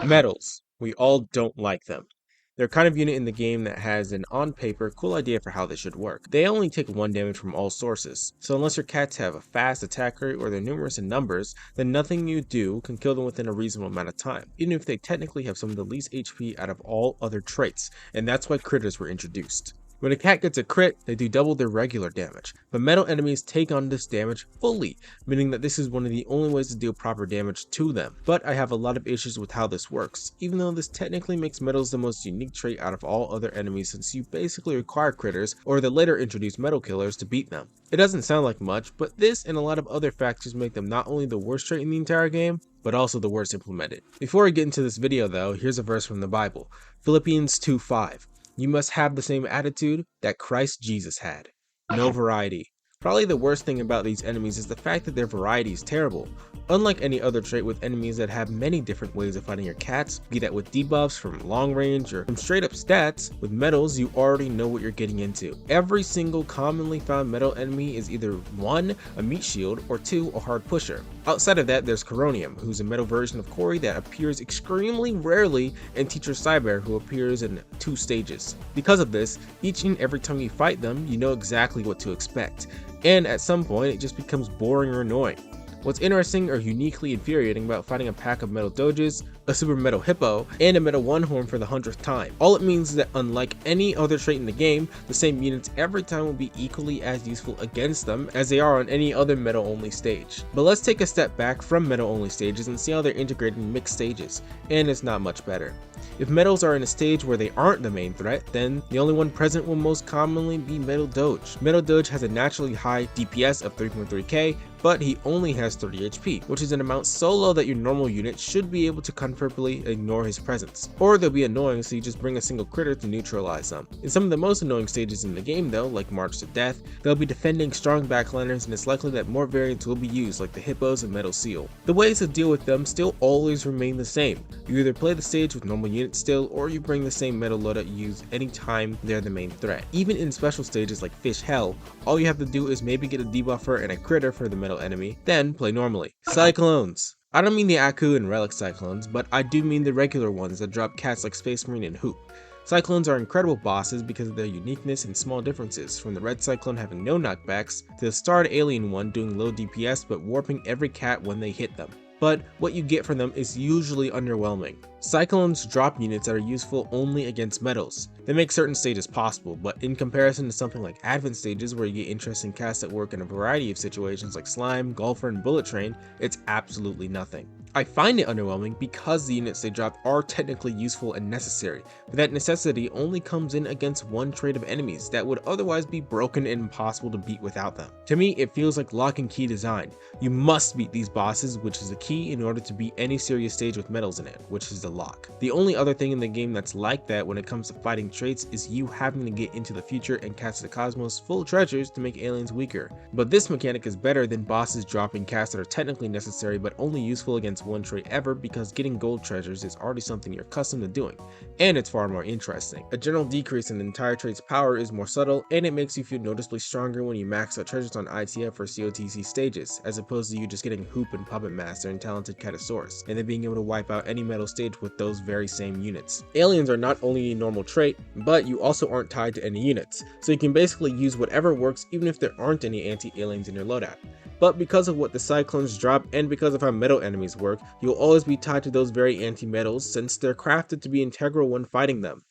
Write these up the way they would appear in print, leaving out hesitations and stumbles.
Metals. We all don't like them. They're a kind of unit in the game that has an on paper cool idea for how they should work. They only take 1 damage from all sources, so unless your cats have a fast attack rate or they're numerous in numbers, then nothing you do can kill them within a reasonable amount of time, even if they technically have some of the least HP out of all other traits, and that's why critters were introduced. When a cat gets a crit, they do double their regular damage, but metal enemies take on this damage fully, meaning that this is one of the only ways to deal proper damage to them. But I have a lot of issues with how this works, even though this technically makes metals the most unique trait out of all other enemies, since you basically require critters, or the later introduced metal killers, to beat them. It doesn't sound like much, but this and a lot of other factors make them not only the worst trait in the entire game, but also the worst implemented. Before I get into this video though, here's a verse from the Bible, Philippians 2:5. You must have the same attitude that Christ Jesus had. No variety. Probably the worst thing about these enemies is the fact that their variety is terrible. Unlike any other trait with enemies that have many different ways of fighting your cats, be that with debuffs from long range or from straight up stats, with metals you already know what you're getting into. Every single commonly found metal enemy is either 1, a meat shield, or 2, a hard pusher. Outside of that, there's Coronium, who's a metal version of Cory that appears extremely rarely, and Teacher Cyber, who appears in 2 stages. Because of this, each and every time you fight them, you know exactly what to expect, and at some point it just becomes boring or annoying. What's interesting or uniquely infuriating about fighting a pack of metal doges, a super metal hippo, and a metal one horn for the 100th time? All it means is that unlike any other trait in the game, the same units every time will be equally as useful against them as they are on any other metal only stage. But let's take a step back from metal only stages and see how they're integrated in mixed stages, and it's not much better. If metals are in a stage where they aren't the main threat, then the only one present will most commonly be Metal Doge. Metal Doge has a naturally high DPS of 3.3k, but he only has 30 HP, which is an amount so low that your normal unit should be able to comfortably ignore his presence. Or they'll be annoying, so you just bring a single critter to neutralize them. In some of the most annoying stages in the game though, like March to Death, they'll be defending strong backliners, and it's likely that more variants will be used, like the Hippos and Metal Seal. The ways to deal with them still always remain the same. You either play the stage with normal units still, or you bring the same metal loadout used anytime they're the main threat. Even in special stages like Fish Hell, all you have to do is maybe get a debuffer and a critter for the metal enemy, then play normally. Cyclones. I don't mean the Aku and Relic Cyclones, but I do mean the regular ones that drop cats like Space Marine and Hoop. Cyclones are incredible bosses because of their uniqueness and small differences, from the red Cyclone having no knockbacks, to the starred alien one doing low DPS but warping every cat when they hit them. But what you get from them is usually underwhelming. Cyclones drop units that are useful only against metals. They make certain stages possible, but in comparison to something like Advent stages where you get interesting casts that work in a variety of situations like Slime, Golfer, and Bullet Train, it's absolutely nothing. I find it underwhelming because the units they drop are technically useful and necessary, but that necessity only comes in against one trait of enemies that would otherwise be broken and impossible to beat without them. To me, it feels like lock and key design. You must beat these bosses, which is a key in order to beat any serious stage with metals in it, which is the lock. The only other thing in the game that's like that when it comes to fighting traits is you having to get into the future and catch the cosmos full of treasures to make aliens weaker. But this mechanic is better than bosses dropping casts that are technically necessary but only useful against one trait ever, because getting gold treasures is already something you're accustomed to doing, and it's far more interesting. A general decrease in the entire trait's power is more subtle, and it makes you feel noticeably stronger when you max out treasures on ITF or COTC stages, as opposed to you just getting Hoop and Puppet Master and Talented Catasaurus, and then being able to wipe out any metal stage with those very same units. Aliens are not only a normal trait, but you also aren't tied to any units, so you can basically use whatever works even if there aren't any anti-aliens in your loadout. But because of what the Cyclones drop and because of how metal enemies work, you'll always be tied to those very anti-metals since they're crafted to be integral when fighting them.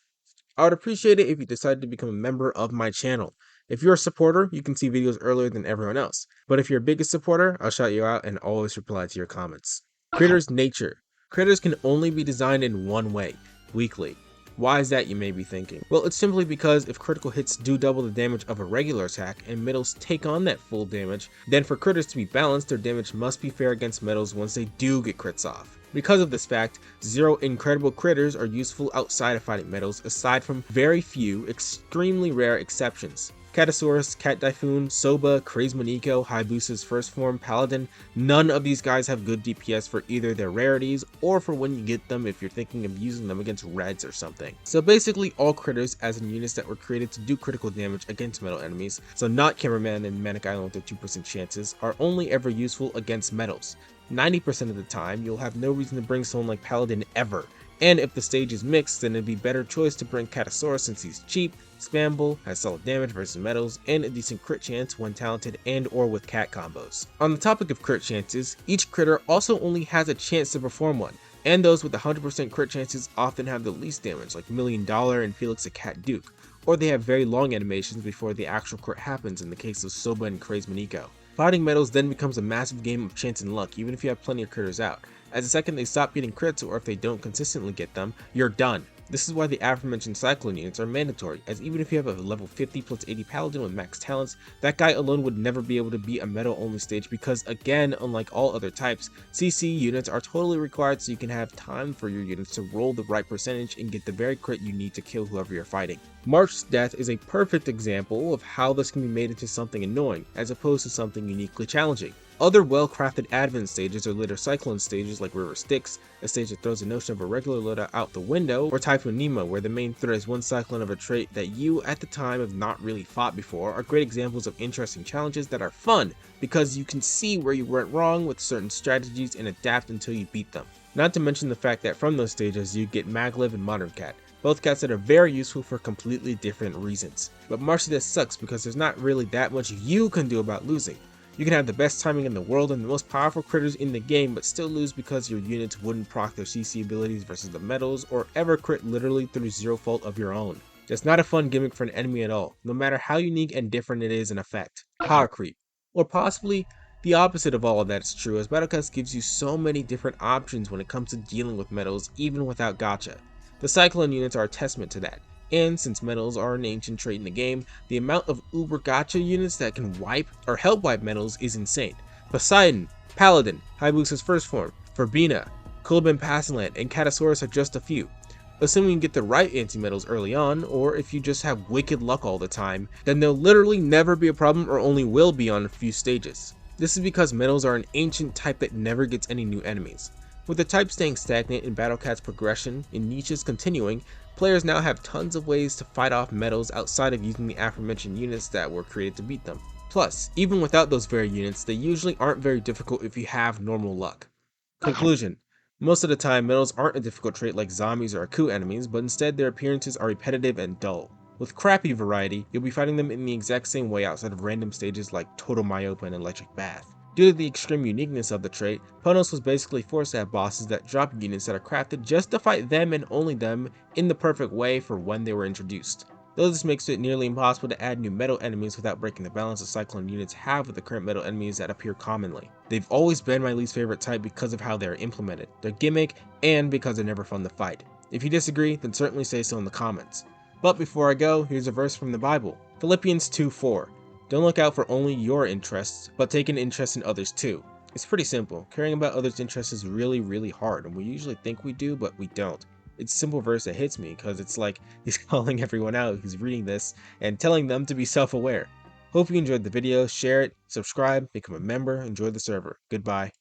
I would appreciate it if you decided to become a member of my channel. If you're a supporter, you can see videos earlier than everyone else, but if you're a biggest supporter, I'll shout you out and always reply to your comments. Critters' nature. Critters can only be designed in one way, weakly. Why is that, you may be thinking? Well, it's simply because if critical hits do double the damage of a regular attack and metals take on that full damage, then for critters to be balanced, their damage must be fair against metals once they do get crits off. Because of this fact, 0 incredible critters are useful outside of fighting metals, aside from very few, extremely rare exceptions. Catasaurus, Cat Typhoon, Soba, Crazemoniko, Hayabusa's first form, Paladin, none of these guys have good DPS for either their rarities or for when you get them if you're thinking of using them against reds or something. So basically all critters as in units that were created to do critical damage against metal enemies, so not Cameraman and Manic Island with their 2% chances, are only ever useful against metals. 90% of the time, you'll have no reason to bring someone like Paladin ever, and if the stage is mixed, then it'd be better choice to bring Catasaurus since he's cheap, spammable, has solid damage versus metals, and a decent crit chance when talented and or with cat combos. On the topic of crit chances, each critter also only has a chance to perform one, and those with 100% crit chances often have the least damage, like $1 Million and Felix the Cat Duke, or they have very long animations before the actual crit happens in the case of Soba and Crazemoniko. Fighting metals then becomes a massive game of chance and luck even if you have plenty of critters out, as the second they stop getting crits or if they don't consistently get them, you're done. This is why the aforementioned Cyclone units are mandatory, as even if you have a level 50 plus 80 Paladin with max talents, that guy alone would never be able to beat a metal only stage because again, unlike all other types, CC units are totally required so you can have time for your units to roll the right percentage and get the very crit you need to kill whoever you're fighting. March's death is a perfect example of how this can be made into something annoying, as opposed to something uniquely challenging. Other well-crafted advent stages are later Cyclone stages like River Styx, a stage that throws the notion of a regular loadout out the window, or Typhoon Nemo, where the main threat is one cyclone of a trait that you, at the time, have not really fought before, are great examples of interesting challenges that are fun, because you can see where you went wrong with certain strategies and adapt until you beat them. Not to mention the fact that from those stages you get Maglev and Modern Cat, both cats that are very useful for completely different reasons. But March's death sucks because there's not really that much you can do about losing. You can have the best timing in the world and the most powerful critters in the game but still lose because your units wouldn't proc their CC abilities versus the metals or ever crit literally through zero fault of your own. That's not a fun gimmick for an enemy at all, no matter how unique and different it is in effect. Power creep. Or possibly the opposite of all of that is true, as Battlecast gives you so many different options when it comes to dealing with metals even without gacha. The Cyclone units are a testament to that. And since metals are an ancient trait in the game, the amount of uber gacha units that can wipe or help wipe metals is insane. Poseidon, Paladin, Hayabusa's first form, Verbena, Kulabin Passland, and Catasaurus are just a few. Assuming you get the right anti-metals early on, or if you just have wicked luck all the time, then they'll literally never be a problem or only will be on a few stages. This is because metals are an ancient type that never gets any new enemies. With the type staying stagnant in Battlecat's progression and niches continuing, players now have tons of ways to fight off metals outside of using the aforementioned units that were created to beat them. Plus, even without those very units, they usually aren't very difficult if you have normal luck. Conclusion. Most of the time, metals aren't a difficult trait like zombies or Aku enemies, but instead their appearances are repetitive and dull. With crappy variety, you'll be fighting them in the exact same way outside of random stages like Total Myopa and Electric Bath. Due to the extreme uniqueness of the trait, Ponos was basically forced to have bosses that drop units that are crafted just to fight them and only them in the perfect way for when they were introduced. Though this makes it nearly impossible to add new metal enemies without breaking the balance the Cyclone units have with the current metal enemies that appear commonly. They've always been my least favorite type because of how they are implemented, their gimmick, and because they're never fun to fight. If you disagree, then certainly say so in the comments. But before I go, here's a verse from the Bible, Philippians 2:4. Don't look out for only your interests, but take an interest in others too. It's pretty simple. Caring about others' interests is really hard, and we usually think we do, but we don't. It's a simple verse that hits me because it's like he's calling everyone out who's reading this and telling them to be self-aware. Hope you enjoyed the video, share it, subscribe, become a member, enjoy the server. Goodbye.